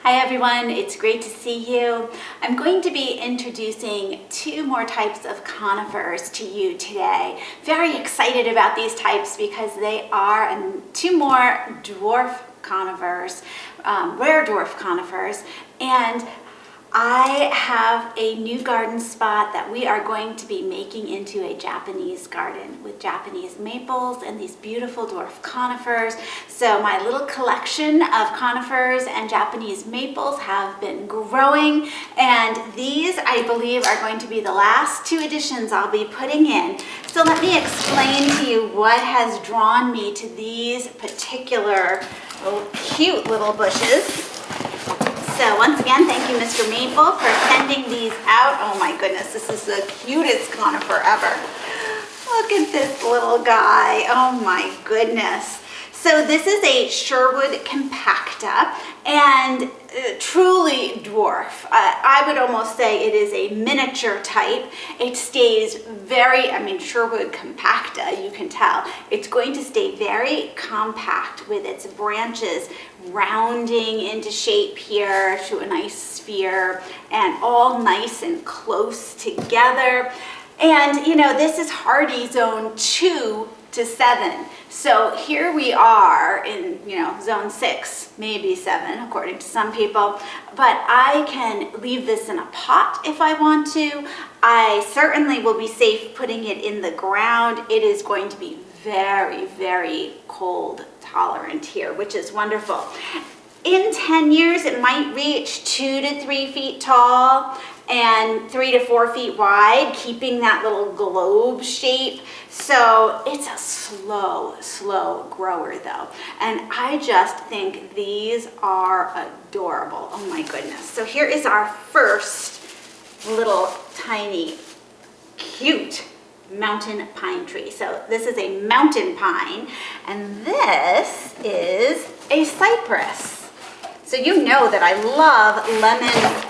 Hi everyone, it's great to see you. I'm going to be introducing two more types of conifers to you today. Very excited about these types because they are two more dwarf conifers, rare dwarf conifers, and I have a new garden spot that we are going to be making into a Japanese garden with Japanese maples and these beautiful dwarf conifers. So my little collection of conifers and Japanese maples have been growing, and these I believe are going to be the last two additions I'll be putting in. So let me explain to you what has drawn me to these particular cute little bushes. So once again, thank you, Mr. Maple, for sending these out. Oh my goodness, this is the cutest conifer ever. Look at this little guy. Oh my goodness. So this is a Sherwood Compacta, and truly dwarf. I would almost say it is a miniature type. It stays very, Sherwood Compacta, you can tell. It's going to stay very compact with its branches rounding into shape here to a nice sphere and all nice and close together. And you know, this is hardy zone 2 to 7. So here we are in, zone 6, maybe 7, according to some people. But I can leave this in a pot if I want to. I certainly will be safe putting it in the ground. It is going to be very, very cold tolerant here, which is wonderful. In 10 years, it might reach 2 to 3 feet tall and 3 to 4 feet wide, keeping that little globe shape. So it's a slow grower though. And I just think these are adorable. Oh my goodness. So here is our first little tiny cute mountain pine tree. So this is a mountain pine, and this is a cypress. So you know that I love lemon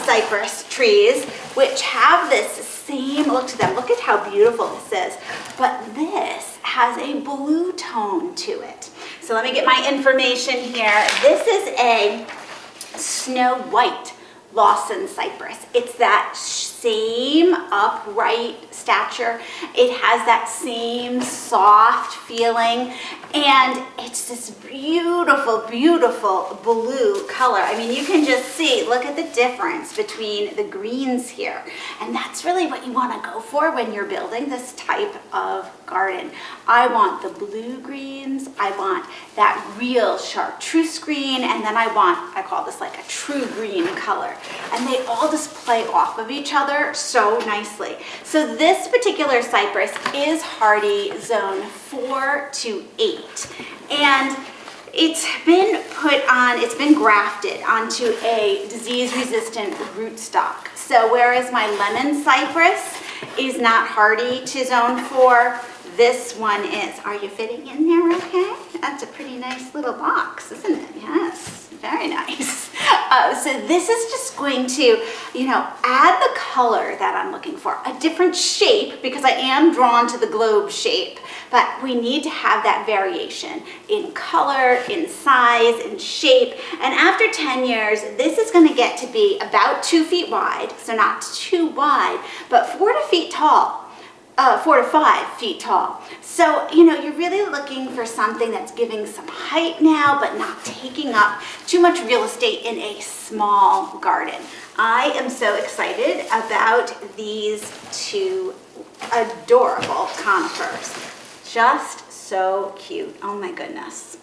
cypress trees, which have this same look to them. Look at how beautiful this is. But this has a blue tone to it. So let me get my information here. This is a snow white Lawson cypress. It's that same upright stature. It has that same soft feeling, and it's this beautiful, beautiful blue color. I mean, you can just see, look at the difference between the greens here. And that's really what you want to go for when you're building this type of garden. I want the blue greens, I want that real chartreuse green, and then I call this like a true green color. And they all just play off of each other so nicely. So this particular cypress is hardy zone 4 to 8. And it's been grafted onto a disease-resistant rootstock. So whereas my lemon cypress is not hardy to zone 4, this one is. Are you fitting in there okay? That's a pretty nice little box, isn't it? Yes, very nice. So this is just going to, add the color that I'm looking for. A different shape, because I am drawn to the globe shape, but we need to have that variation in color, in size, in shape. And after 10 years, this is going to get to be about 2 feet wide, so not too wide, but 4 to 5 feet tall. So, you're really looking for something that's giving some height now, but not taking up too much real estate in a small garden. I am so excited about these two adorable conifers. Just so cute. Oh my goodness.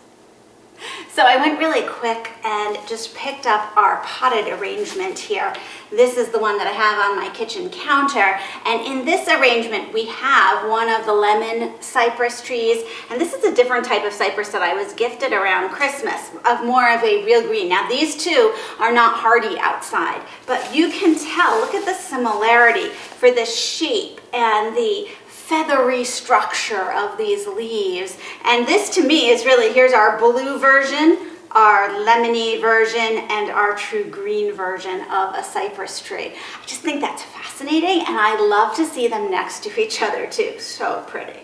So I went really quick and just picked up our potted arrangement here. This is the one that I have on my kitchen counter. And in this arrangement, we have one of the lemon cypress trees. And this is a different type of cypress that I was gifted around Christmas, of more of a real green. Now these two are not hardy outside, but you can tell, look at the similarity for the shape and the feathery structure of these leaves. And this to me is really, here's our blue version, our lemony version, and our true green version of a cypress tree. I just think that's fascinating, and I love to see them next to each other too. So pretty.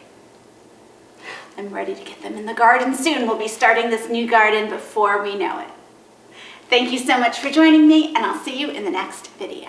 I'm ready to get them in the garden soon. We'll be starting this new garden before we know it. Thank you so much for joining me, and I'll see you in the next video.